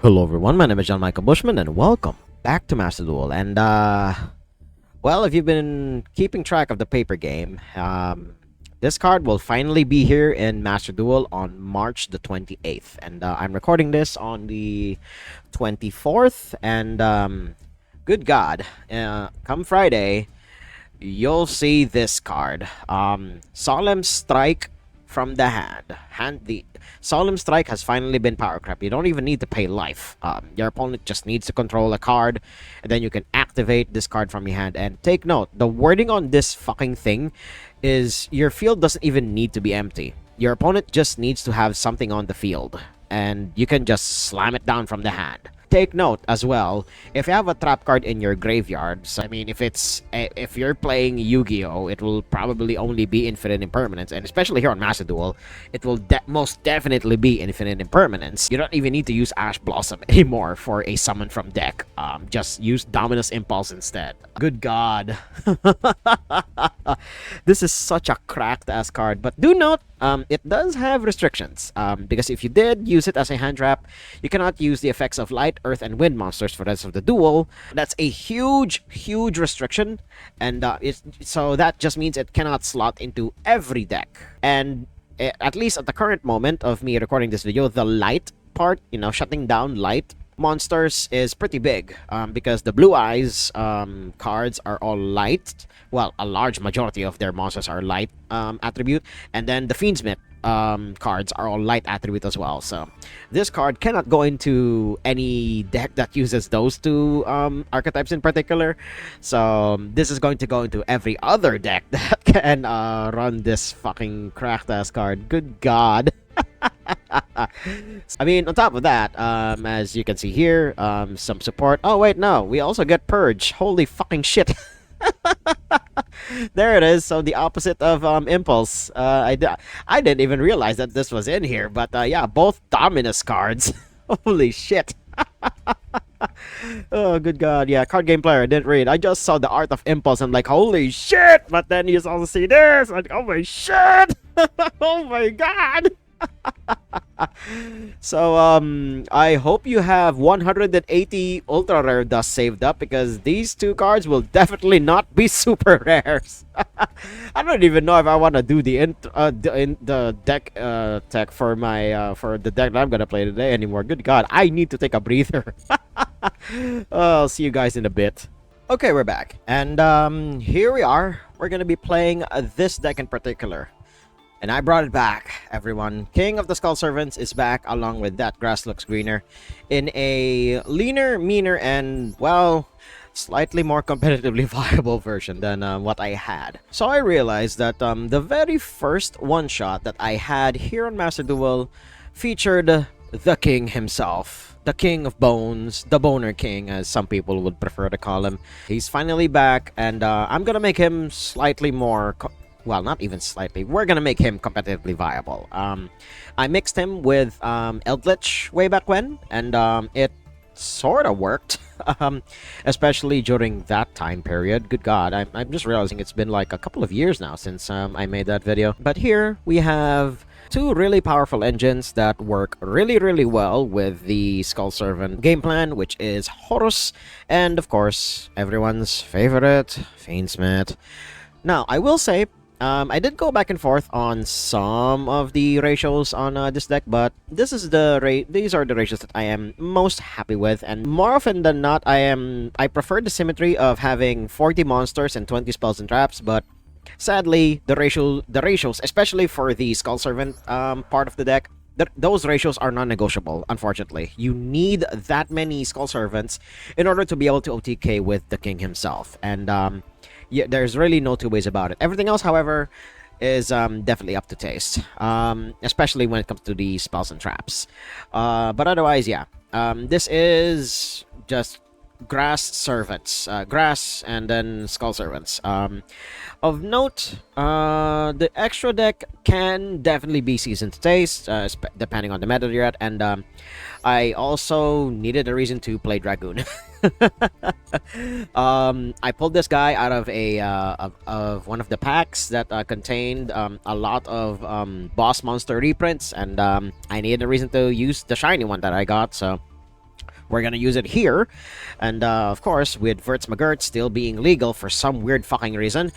Hello everyone, my name is John Michael Bushman and welcome back to Master Duel. And well, if you've been keeping track of the paper game, this card will finally be here in Master Duel on March the 28th. And I'm recording this on the 24th. And good God, come Friday, you'll see this card. Solemn Strike from the hand. The Solemn Strike has finally been power crept. You don't even need to pay life. Your opponent just needs to control a card, and then you can activate this card from your hand. And take note, the wording on this fucking thing is your field doesn't even need to be empty. Your opponent just needs to have something on the field, and you can just slam it down from the hand. Take note as well, if you have a trap card in your graveyards, I mean, if you're playing Yu-Gi-Oh, it will probably only be infinite impermanence, and especially here on Master Duel, it will most definitely be infinite impermanence. You don't even need to use Ash Blossom anymore for a summon from deck. Just use Dominus Impulse instead. Good God. This is such a cracked ass card, but do note, it does have restrictions, because if you did use it as a hand trap, you cannot use the effects of light, earth, and wind monsters for the rest of the duel. That's a huge restriction, and so that just means it cannot slot into every deck. And at least at the current moment of me recording this video, the light part, shutting down light monsters is pretty big, because the Blue Eyes cards are all light. Well, a large majority of their monsters are light attribute, and then the Fiendsmith cards are all light attribute as well. So this card cannot go into any deck that uses those two archetypes in particular. So this is going to go into every other deck that can run this fucking cracked ass card. Good God. I mean, on top of that, as you can see here, some support. Oh wait, no, we also get Purge. Holy fucking shit. There it is. So the opposite of Impulse. I didn't even realize that this was in here, but yeah, both Dominus cards. Holy shit. Oh, good God. Yeah, card game player, I didn't read. I just saw the art of Impulse and like, holy shit. But then you also see this. Like, oh my shit. Oh my God. So I hope you have 180 ultra rare dust saved up, because these two cards will definitely not be super rares. I don't even know if I want to do the deck tech for my for the deck that I'm gonna play today anymore. Good God, I need to take a breather. I'll see you guys in a bit. Okay, we're back, and here we are. We're gonna be playing this deck in particular. And I brought it back, everyone. King of the Skull Servants is back, along with That Grass Looks Greener, in a leaner, meaner, and, well, slightly more competitively viable version than what I had. So I realized that the very first one-shot that I had here on Master Duel featured the king himself. The King of Bones, the Boner King, as some people would prefer to call him. He's finally back, and I'm gonna make him slightly more... well, not even slightly. We're gonna make him competitively viable. I mixed him with Eldritch way back when, and it sort of worked, especially during that time period. Good God, I'm just realizing it's been like a couple of years now since I made that video. But here we have two really powerful engines that work really well with the Skull Servant game plan, which is Horus, and of course, everyone's favorite, Fiendsmith. Now, I will say, I did go back and forth on some of the ratios on this deck, but these are the ratios that I am most happy with, and more often than not, I prefer the symmetry of having 40 monsters and 20 spells and traps, but sadly, the ratios, especially for the Skull Servant part of the deck, those ratios are non-negotiable, unfortunately. You need that many Skull Servants in order to be able to OTK with the king himself, and yeah, there's really no two ways about it. Everything else, however, is definitely up to taste, especially when it comes to the spells and traps. But otherwise, yeah, this is just grass servants, grass and then skull servants. Of note, the extra deck can definitely be seasoned to taste, depending on the meta you're at, and I also needed a reason to play Dragoon. I pulled this guy out of a of one of the packs that contained a lot of boss monster reprints, and I needed a reason to use the shiny one that I got, so we're gonna use it here. And of course, with Verts McGirt still being legal for some weird fucking reason,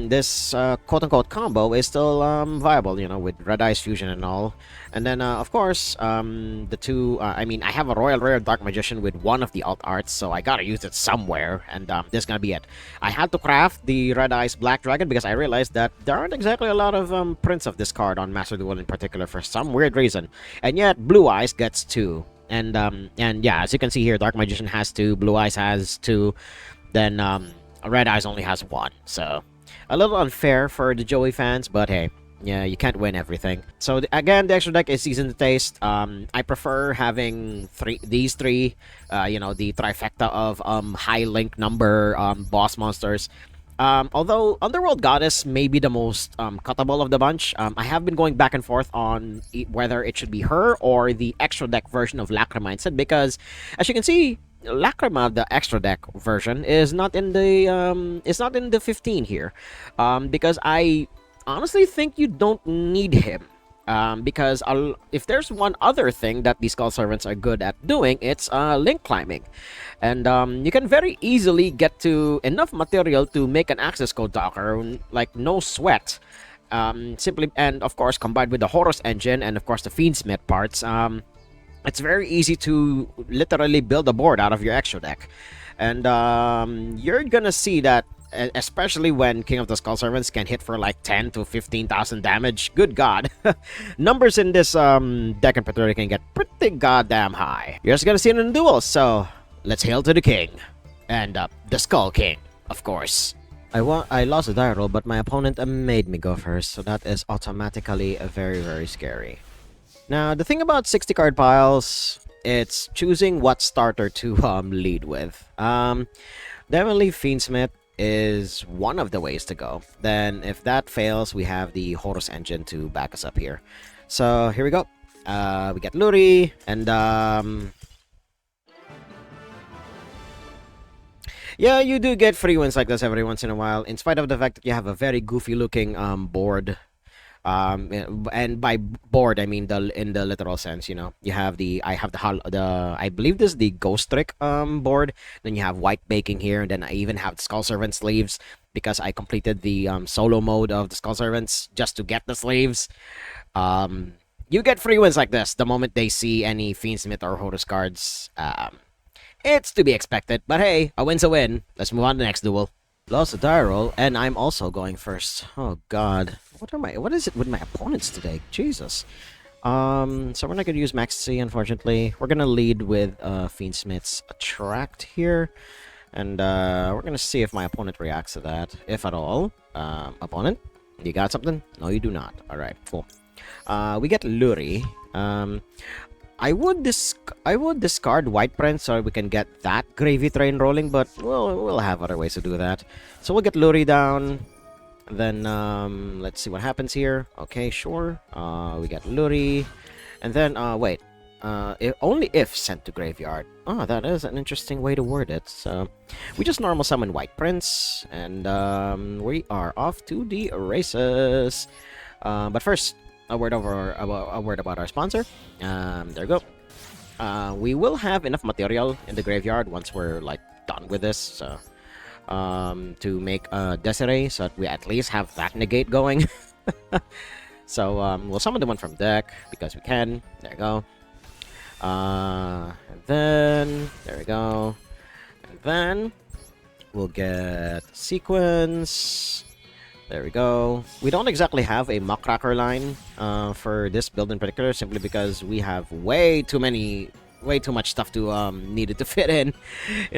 this quote-unquote combo is still viable, you know, with Red Eyes Fusion and all. And then, of course, the two, I mean, I have a Royal Rare Dark Magician with one of the alt arts, so I gotta use it somewhere, and this is gonna be it. I had to craft the Red Eyes Black Dragon because I realized that there aren't exactly a lot of prints of this card on Master Duel in particular for some weird reason. And yet, Blue Eyes gets 2. And yeah, as you can see here, Dark Magician has 2, Blue Eyes has 2, then Red Eyes only has 1. So, a little unfair for the Joey fans, but hey. Yeah, you can't win everything. So again, the extra deck is seasoned to taste. I prefer having these three, you know, the trifecta of high link number boss monsters. Although Underworld Goddess may be the most cuttable of the bunch, I have been going back and forth on whether it should be her or the extra deck version of Lacrima instead, because as you can see, Lacrima, the extra deck version, is not in the 15 here, because I honestly think you don't need him. Because if there's one other thing that these Skull Servants are good at doing, it's link climbing. And you can very easily get to enough material to make an access code docker, like no sweat. Simply, and of course, combined with the Horus engine and of course the Fiendsmith parts, it's very easy to literally build a board out of your extra deck. And you're gonna see that, especially when King of the Skull Servants can hit for like 10 to 15,000 damage. Good God. Numbers in this deck in particular can get pretty goddamn high. You're just gonna see it in duels, so let's hail to the king. And the Skull King, of course. I lost a die roll, but my opponent made me go first, so that is automatically very, very scary. Now, the thing about 60 card piles, it's choosing what starter to lead with. Definitely Fiendsmith is one of the ways to go. Then if that fails, we have the Horus engine to back us up here. So here we go. We get Luri, and yeah, you do get free wins like this every once in a while, in spite of the fact that you have a very goofy looking board. And by board I mean in the literal sense, you know. You have I believe this is the Ghost Trick board. Then you have white baking here, and then I even have the Skull Servant sleeves because I completed the solo mode of the Skull Servants just to get the sleeves. You get free wins like this the moment they see any Fiendsmith or Horus cards. It's to be expected, but hey, a win's a win. Let's move on to the next duel. Lost a die roll, and I'm also going first. Oh God, what is it with my opponents today? Jesus. So we're not gonna use Max C, unfortunately. We're gonna lead with Fiendsmith's Attract here, and we're gonna see if my opponent reacts to that, if at all. Opponent, you got something? No, you do not. All right, cool. We get Luri. I would discard White Prince so we can get that gravy train rolling, but we'll have other ways to do that. So we'll get Luri down. Then let's see what happens here. Okay, sure. We get Luri, and then wait. Only if sent to graveyard. Oh, that is an interesting way to word it. So we just normal summon White Prince, and we are off to the races. But first, a word about our sponsor. There we go. We will have enough material in the graveyard once we're like done with this, so to make Desiree, so that we at least have that negate going. So we'll summon the one from deck because we can. There we go. And then there we go. And then we'll get Sequence. There we go. We don't exactly have a Muckracker line for this build in particular, simply because we have way too much stuff to needed to fit in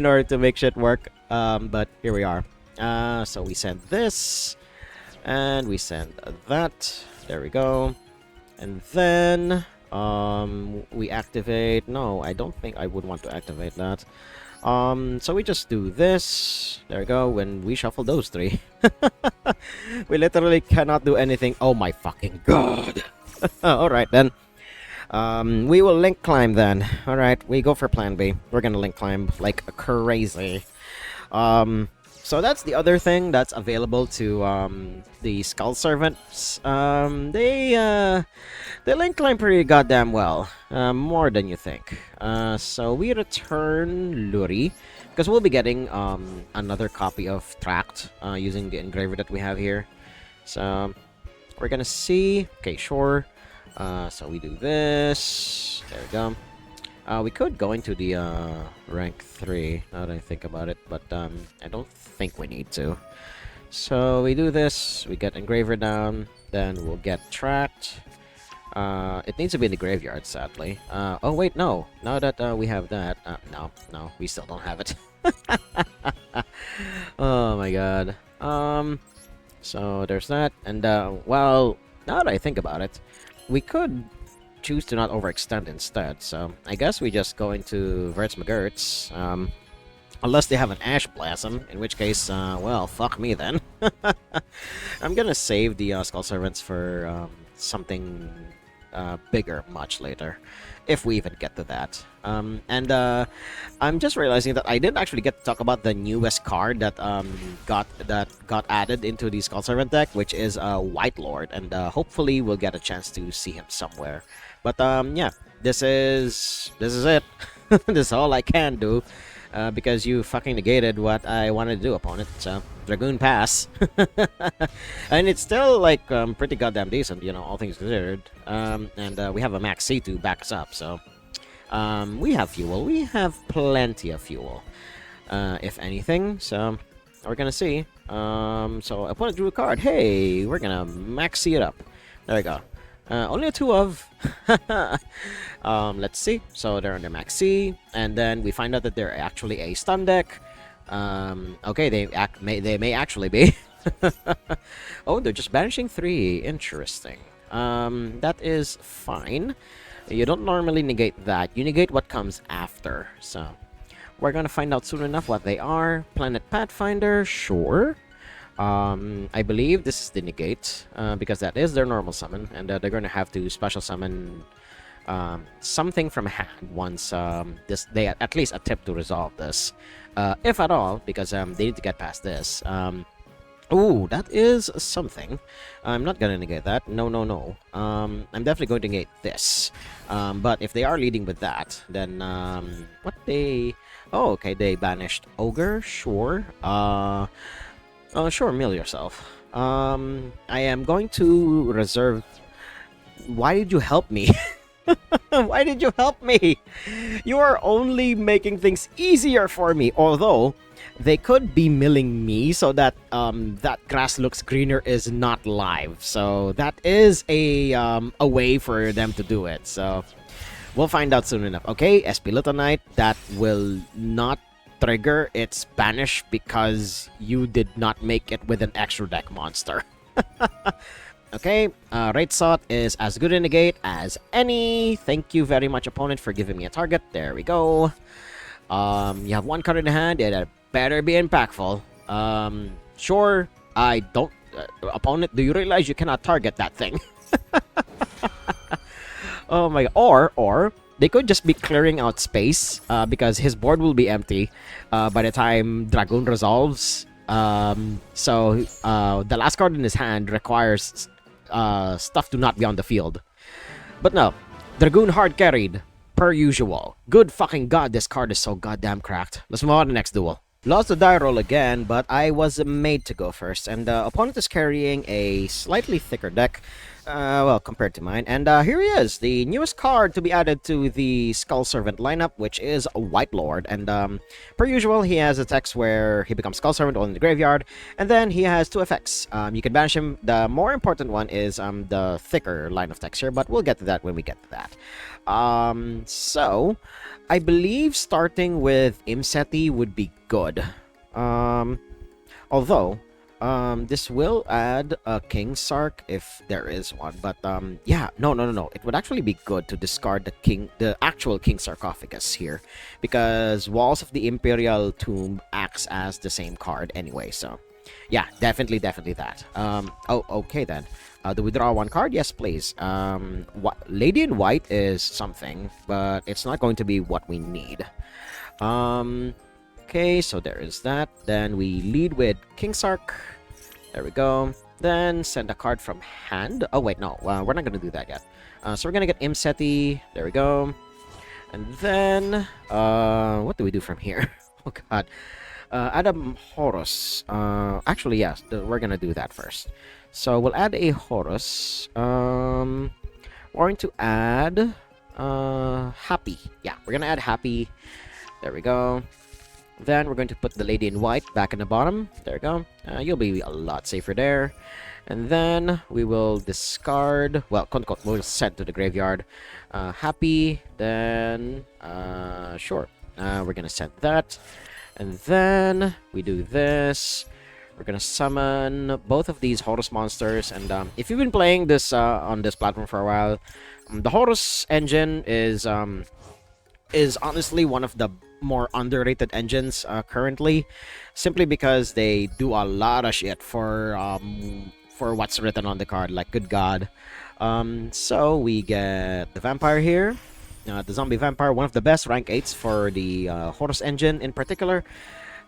order to make shit work. But here we are. So we send this, and we send that. There we go. And then we activate. No, I don't think I would want to activate that. So we just do this. There we go. When we shuffle those three, we literally cannot do anything. Oh my fucking God. Alright then. We will link climb then. Alright, we go for plan B. We're gonna link climb like crazy. So that's the other thing that's available to the Skull Servants. They link climb pretty goddamn well, more than you think. So we return Luri, because we'll be getting another copy of Tract using the engraver that we have here. So we're gonna see. Okay, sure. So we do this. There we go. We could go into the rank 3, now that I think about it, but I don't think we need to. So we do this, we get engraver down, then we'll get tracked. It needs to be in the graveyard, sadly. Oh wait, no. Now that we have that, no, we still don't have it. Oh my god. So there's that, and well, now that I think about it, we could choose to not overextend instead, so I guess we just go into Verts McGurts, unless they have an Ash Blossom, in which case, well, fuck me then. I'm gonna save the Skull Servants for something bigger much later, if we even get to that. And I'm just realizing that I didn't actually get to talk about the newest card that got added into the Skull Servant deck, which is White Lord, and hopefully we'll get a chance to see him somewhere. But yeah, this is it. This is all I can do, because you fucking negated what I wanted to do, opponent. So Dragoon pass, and it's still like pretty goddamn decent, you know, all things considered. And we have a Max C to back us up, so we have fuel. We have plenty of fuel, if anything. So we're gonna see. So opponent drew a card. Hey, we're gonna Max C it up. There we go. Only a 2 of. Let's see. So they're under Max C, and then we find out that they're actually a stun deck. Okay, they may actually be. Oh, they're just banishing 3. Interesting. That is fine. You don't normally negate that. You negate what comes after. So we're gonna find out soon enough what they are. Planet Pathfinder, sure. I believe this is the negate, because that is their normal summon, and they're going to have to special summon something from hand once they at least attempt to resolve this, if at all, because they need to get past this. Ooh, that is something. I'm not gonna negate that. No. I'm definitely going to negate this. But if they are leading with that, then what they? Oh, okay, they banished Ogre. Sure. Sure, mill yourself. I am going to reserve... Why did you help me? Why did you help me? You are only making things easier for me. Although, they could be milling me so that that grass looks greener is not live. So that is a way for them to do it. So we'll find out soon enough. Okay, SP Little Knight, that will not trigger its banish because you did not make it with an extra deck monster. Okay, Right Sot is as good a negate as any. Thank you very much, opponent, for giving me a target. There we go. You have 1 card in the hand. It better be impactful. Sure, I don't... opponent, do you realize you cannot target that thing? Oh my... Or they could just be clearing out space, because his board will be empty by the time Dragoon resolves. So the last card in his hand requires stuff to not be on the field. But no, Dragoon hard carried, per usual. Good fucking god, this card is so goddamn cracked. Let's move on to the next duel. Lost the die roll again, but I was made to go first, and opponent is carrying a slightly thicker deck. Well, compared to mine. And here he is, the newest card to be added to the Skull Servant lineup, which is a White Lord. And per usual, he has a text where he becomes Skull Servant on the graveyard, and then he has 2 effects. You can banish him. The more important one is the thicker line of text here, but we'll get to that when we get to that. So, I believe starting with Imseti would be good. Although... this will add a King Sark if there is one, but yeah, no. It would actually be good to discard the actual King Sarcophagus here, because Walls of the Imperial Tomb acts as the same card anyway. So, yeah, definitely that. Oh, okay then. Do we draw 1 card? Yes, please. Lady in White is something, but it's not going to be what we need. Okay, so there is that. Then we lead with King Sark. There we go. Then send a card from hand. Oh, wait, no. We're not going to do that yet. So we're going to get Imseti. There we go. And then, what do we do from here? Oh, God. Add a Horus. Actually, yes, we're going to do that first. So we'll add a Horus. We're going to add Happy. Yeah, we're going to add Happy. There we go. Then we're going to put the Lady in White back in the bottom. There we go. You'll be a lot safer there. And then we will discard... Well, we'll send to the graveyard. Happy. Then... sure. We're going to send that. And then we do this. We're going to summon both of these Horus monsters. And if you've been playing this on this platform for a while, the Horus engine is honestly one of the more underrated engines currently, simply because they do a lot of shit for what's written on the card, like good god. So we get the vampire here, the zombie vampire, one of the best rank 8s for the Horus engine in particular.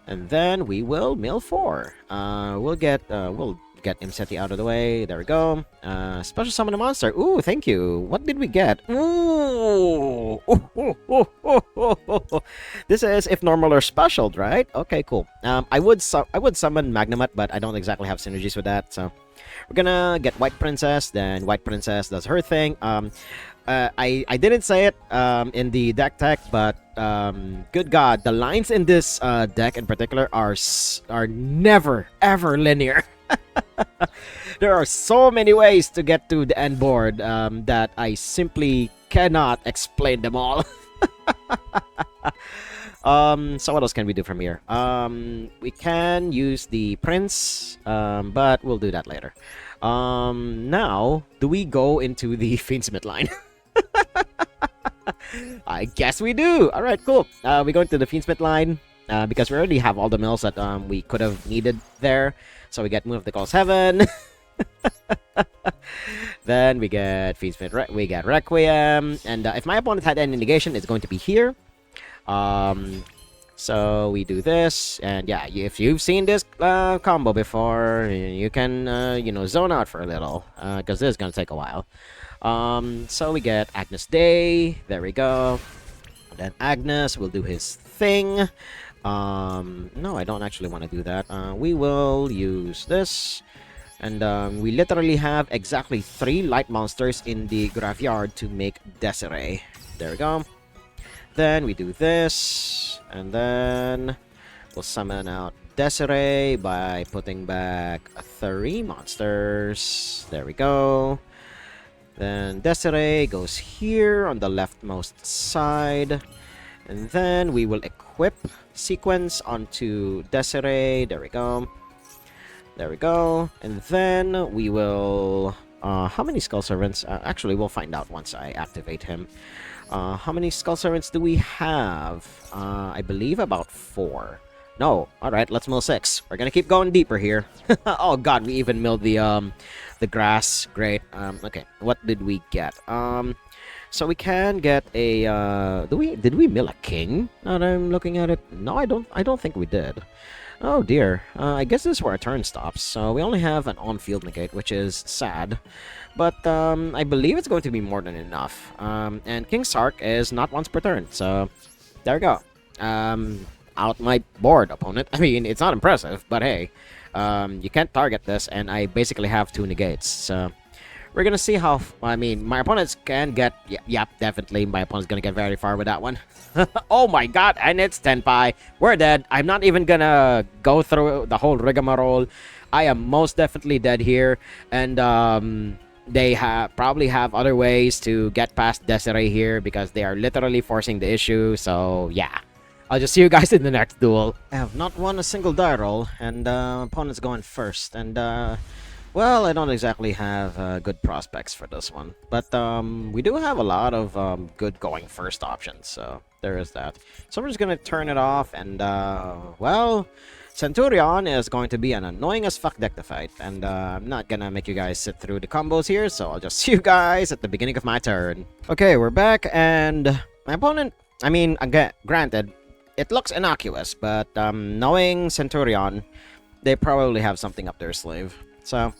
And then we will mill 4. We'll get Imseti out of the way. There we go. Special summon a monster. Ooh, thank you. What did we get? Ooh. This is if normal or special, right? Okay, cool. I would summon Magnamut, but I don't exactly have synergies with that. So we're gonna get White Princess. Then White Princess does her thing. I didn't say it in the deck tech, but good god, the lines in this deck in particular are never ever linear. There are so many ways to get to the end board that I simply cannot explain them all. So what else can we do from here? We can use the prince, but we'll do that later. Now, do we go into the Fiendsmith line? I guess we do. All right, cool. We go into the Fiendsmith line because we already have all the mills that we could have needed there. So we get Moon of the Calls Heaven. Then we get Fiendsmith. We get Requiem. And if my opponent had any negation, it's going to be here. So we do this, and yeah, if you've seen this combo before, you can zone out for a little, because this is gonna take a while. So we get Agnus Day. There we go. And then Agnus will do his thing. No, I don't actually want to do that. We will use this, and we literally have exactly 3 light monsters in the graveyard to make Desiree. There we go. Then we do this, and then we'll summon out Desiree by putting back 3 monsters. There we go. Then Desiree goes here on the leftmost side, and then we will equip Sequence onto Desiree. There we go. There we go. And then we will... how many Skull Servants? Actually, we'll find out once I activate him. How many Skull Servants do we have? I believe about 4. No. Alright, let's mill 6. We're gonna keep going deeper here. Oh god, we even milled the grass. Great. Okay, what did we get? So we can get a did we mill a king? Now that I'm looking at it. No, I don't think we did. Oh dear. I guess this is where our turn stops. So we only have an on-field negate, which is sad. But I believe it's going to be more than enough. And King Sark is not once per turn. So there we go. Out my board, opponent. I mean, it's not impressive, but hey. You can't target this, and I basically have 2 negates. So we're gonna see how... I mean, my opponents can get... Yep, definitely. My opponent's gonna get very far with that one. Oh my god, and it's Tenpai. We're dead. I'm not even gonna go through the whole rigmarole. I am most definitely dead here. And they probably have other ways to get past Desiree here, because they are literally forcing the issue. So yeah, I'll just see you guys in the next duel. I have not won a single die roll, and opponent's going first. And well, I don't exactly have good prospects for this one, but we do have a lot of good going first options, so there is that. So we're just gonna turn it off, and well, Centurion is going to be an annoying as fuck deck to fight, and I'm not gonna make you guys sit through the combos here, so I'll just see you guys at the beginning of my turn. Okay, we're back, and my opponent, I mean, granted, it looks innocuous, but knowing Centurion, they probably have something up their sleeve. So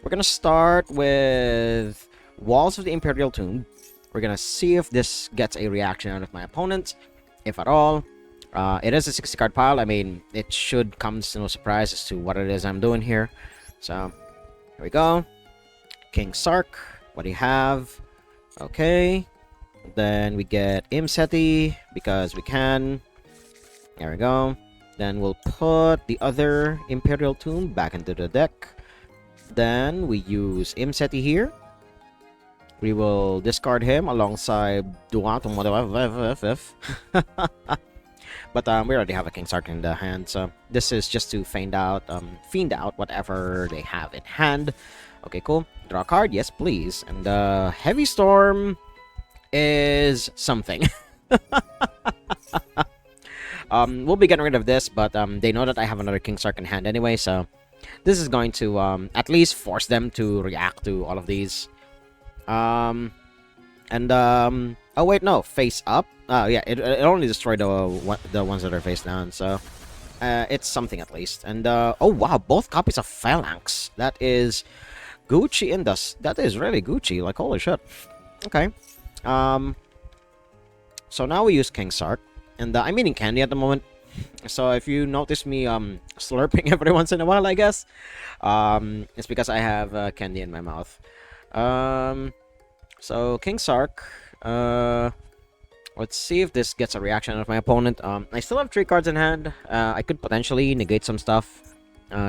we're gonna start with Walls of the Imperial Tomb. We're gonna see if this gets a reaction out of my opponent, if at all. It is a 60 card pile. I mean, it should come to no surprise as to what it is I'm doing here. So here we go. King Sark. What do you have? Okay. Then we get Imseti because we can. There we go. Then we'll put the other Imperial Tomb back into the deck. Then we use Imseti here. We will discard him alongside Duel. But we already have a King Sark in the hand, so this is just to fiend out whatever they have in hand. Okay, cool. Draw a card, yes, please. And Heavy Storm is something. We'll be getting rid of this, but they know that I have another King Sark in hand anyway, so this is going to at least force them to react to all of these. Oh wait, no, face up. Yeah, it only destroyed the ones that are face down, so it's something at least. And oh wow, both copies of Phalanx. That is Gucci in this. That is really Gucci. Like holy shit. Okay. So now we use King Sark, and I'm eating candy at the moment. So if you notice me slurping every once in a while, I guess it's because I have candy in my mouth. So King Sark. Let's see if this gets a reaction out of my opponent. I still have 3 cards in hand. I could potentially negate some stuff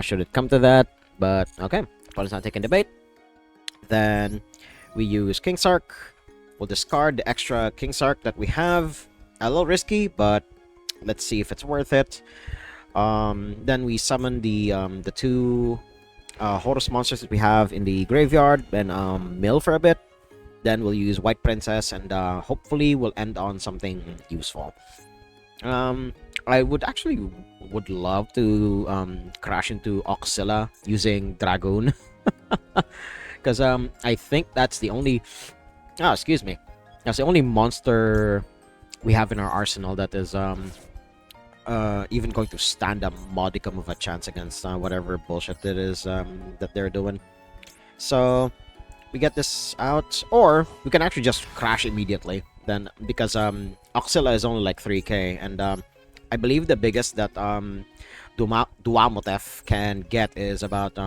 should it come to that. But okay, opponent's not taking the bait. Then we use King Sark. We'll discard the extra King Sark that we have. A little risky, but let's see if it's worth it. Then we summon the 2 Horus monsters that we have in the graveyard and mill for a bit. Then we'll use White Princess, and hopefully we'll end on something useful. I would love to crash into Oxilla using Dragoon. Because I think that's the only... Oh, excuse me. That's the only monster we have in our arsenal that is even going to stand a modicum of a chance against whatever bullshit it is that they're doing. So we get this out, or we can actually just crash immediately then, because Oxilla is only like 3k, and I believe the biggest that Duamotef can get is about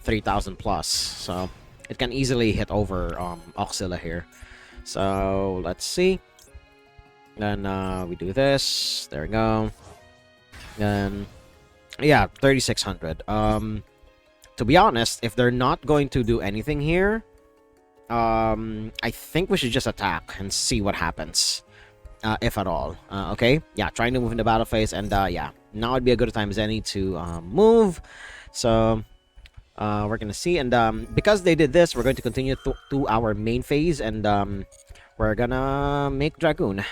3,000 plus, so it can easily hit over Oxilla here. So let's see. Then we do this. There we go. Then yeah, 3,600. To be honest, if they're not going to do anything here, I think we should just attack and see what happens, if at all. Okay, yeah, trying to move in the battle phase, and yeah, now would be a good time as any to move. So we're gonna see, and because they did this, we're going to continue to our main phase, and we're gonna make Dragoon,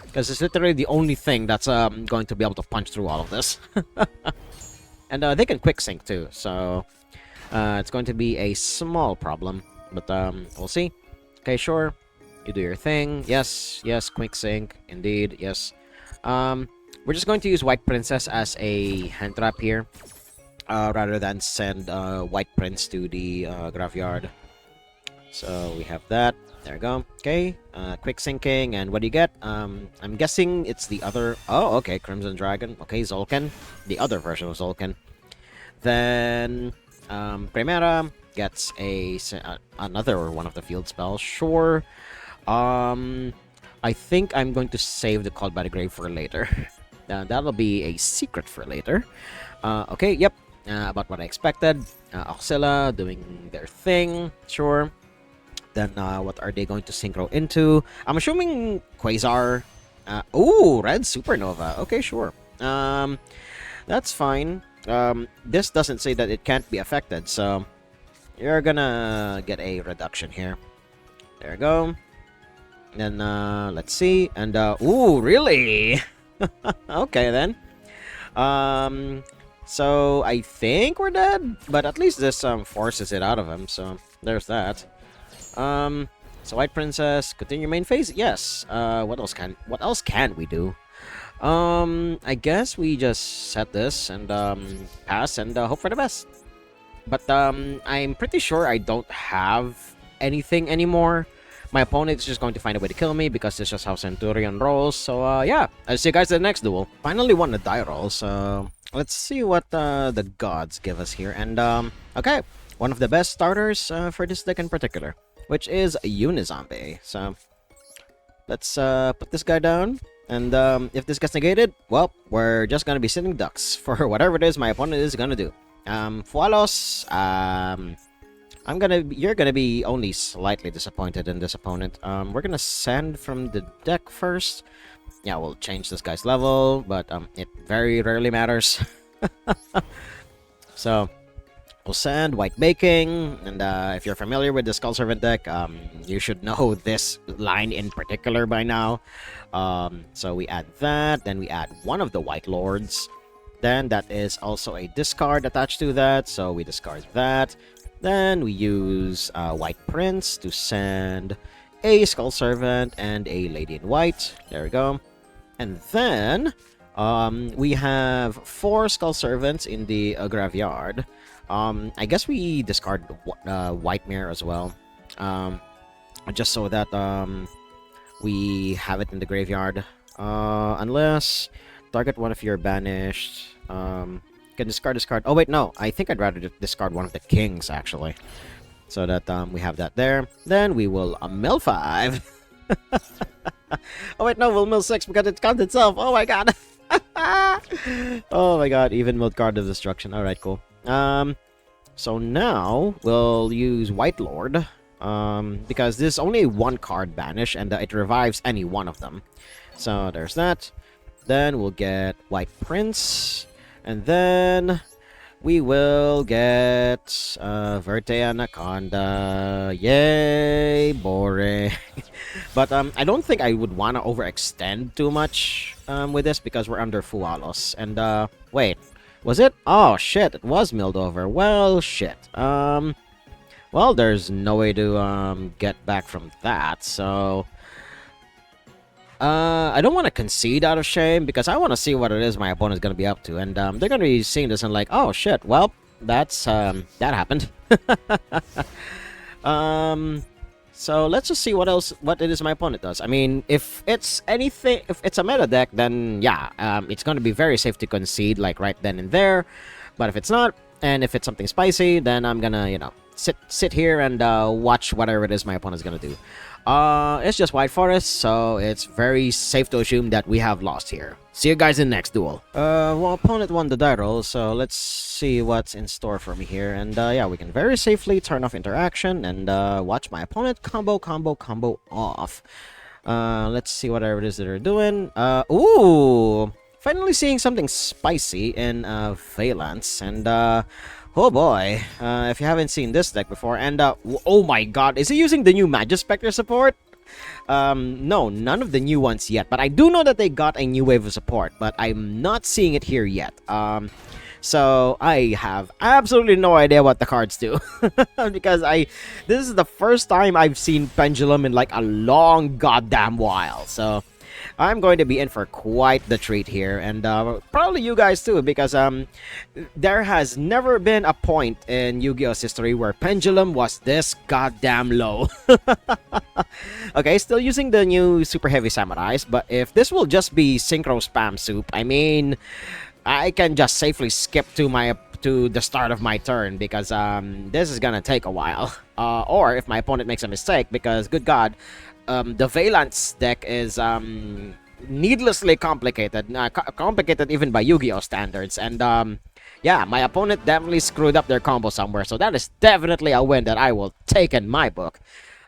because it's literally the only thing that's going to be able to punch through all of this. And they can quick sync too, so it's going to be a small problem, but we'll see. Okay, sure, you do your thing. Yes, yes, quick sync, indeed, yes. We're just going to use White Princess as a hand trap here, rather than send White Prince to the graveyard. So we have that. There we go. Okay, quick syncing, and what do you get? I'm guessing it's the other... Oh, okay, Crimson Dragon. Okay, Zolkin. The other version of Zolkin. Then Primera gets another one of the field spells. Sure. I think I'm going to save the Called by the Grave for later. That'll be a secret for later. Okay, yep. About what I expected. Oxilla doing their thing. Sure. Then what are they going to synchro into? I'm assuming Quasar. Ooh, Red Supernova. Okay, sure. That's fine. This doesn't say that it can't be affected, so you're gonna get a reduction here. There we go. Then let's see. And ooh, really? Okay then. So I think we're dead, but at least this forces it out of him. So there's that. So White Princess, continue main phase. Yes. What else can we do? I guess we just set this and pass and hope for the best. But I'm pretty sure I don't have anything anymore. My opponent is just going to find a way to kill me because this is how Centurion rolls. So yeah, I'll see you guys in the next duel. Finally won the die roll, so let's see what the gods give us here. And okay, one of the best starters for this deck in particular, which is Unizombie. So let's put this guy down. And if this gets negated, well, we're just gonna be sitting ducks for whatever it is my opponent is gonna do. Fualos, you're gonna be only slightly disappointed in this opponent. We're gonna send from the deck first. Yeah, we'll change this guy's level, but it very rarely matters. So we'll send White Baking, and if you're familiar with the Skull Servant deck, you should know this line in particular by now. So we add that, then we add one of the White Lords. Then that is also a discard attached to that, so we discard that. Then we use White Prince to send a Skull Servant and a Lady in White. There we go. And then we have 4 Skull Servants in the graveyard. I guess we discard White Mirror as well, just so that we have it in the graveyard. Unless target one of your banished. Can discard. Oh wait, no. I think I'd rather discard one of the kings actually, so that we have that there. Then we will mill 5. Oh wait, no, we'll mill 6 because it counts itself. Oh my god. Oh my god, even milled card of destruction. All right, cool. So now we'll use White Lord, because this is only one card banish and it revives any one of them. So there's that. Then we'll get White Prince, and then we will get Verte Anaconda. Yay, boring. But I don't think I would want to overextend too much with this because we're under Fualos. And wait, was it? Oh shit, it was milled over. Well, shit. Well, there's no way to get back from that, so I don't want to concede out of shame because I want to see what it is my opponent's going to be up to. And they're going to be seeing this and like, oh shit, well, that's that happened. So let's just see what it is my opponent does. I mean, if it's anything, if it's a meta deck, then yeah, it's going to be very safe to concede like right then and there. But if it's not, and if it's something spicy, then I'm gonna, you know, sit here and watch whatever it is my opponent's gonna do. It's just White Forest, so it's very safe to assume that we have lost here. See you guys in the next duel. Well, opponent won the die roll, so let's see what's in store for me here. And yeah, we can very safely turn off interaction and watch my opponent combo off. Let's see whatever it is that they're doing. Ooh! Finally seeing something spicy in Valence, and oh boy, if you haven't seen this deck before, and oh my god, is he using the new Magic Spectre support? No, none of the new ones yet, but I do know that they got a new wave of support, but I'm not seeing it here yet. So I have absolutely no idea what the cards do because this is the first time I've seen Pendulum in like a long goddamn while, so I'm going to be in for quite the treat here, and probably you guys too, because there has never been a point in Yu-Gi-Oh's history where Pendulum was this goddamn low. Okay, still using the new Super Heavy Samurais, but if this will just be Synchro Spam Soup, I mean, I can just safely skip to the start of my turn because this is gonna take a while. Or if my opponent makes a mistake, because good god, the Valence deck is needlessly complicated, complicated even by Yu-Gi-Oh standards, and yeah, my opponent definitely screwed up their combo somewhere, so that is definitely a win that I will take in my book.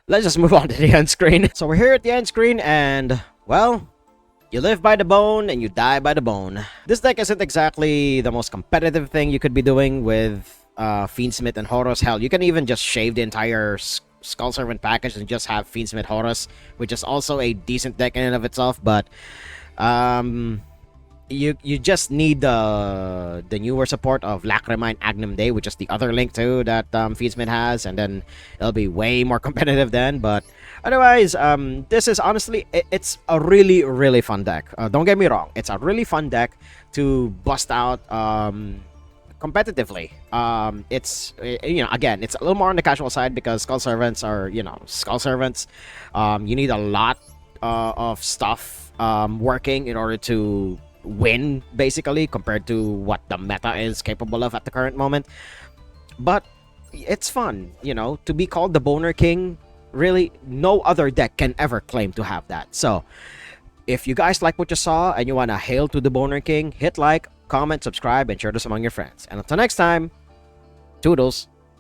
Let's just move on to the end screen. So we're here at the end screen, and well, you live by the bone and you die by the bone. This deck isn't exactly the most competitive thing you could be doing with Fiendsmith and Horus. Hell, you can even just shave the entire Skull Servant package and just have Fiendsmith Horus, which is also a decent deck in and of itself, but you just need the newer support of Lacrimine Agnum Day, which is the other link too that Feedsmith has, and then it'll be way more competitive then. But otherwise, this is honestly it's a really fun deck. Don't get me wrong, it's a really fun deck to bust out competitively. It's again, it's a little more on the casual side because Skull Servants are Skull Servants. You need a lot of stuff working in order to win, basically, compared to what the meta is capable of at the current moment. But it's fun, to be called the Boner King. Really, no other deck can ever claim to have that. So, if you guys like what you saw and you want to hail to the Boner King, hit like, comment, subscribe, and share this among your friends. And until next time, toodles.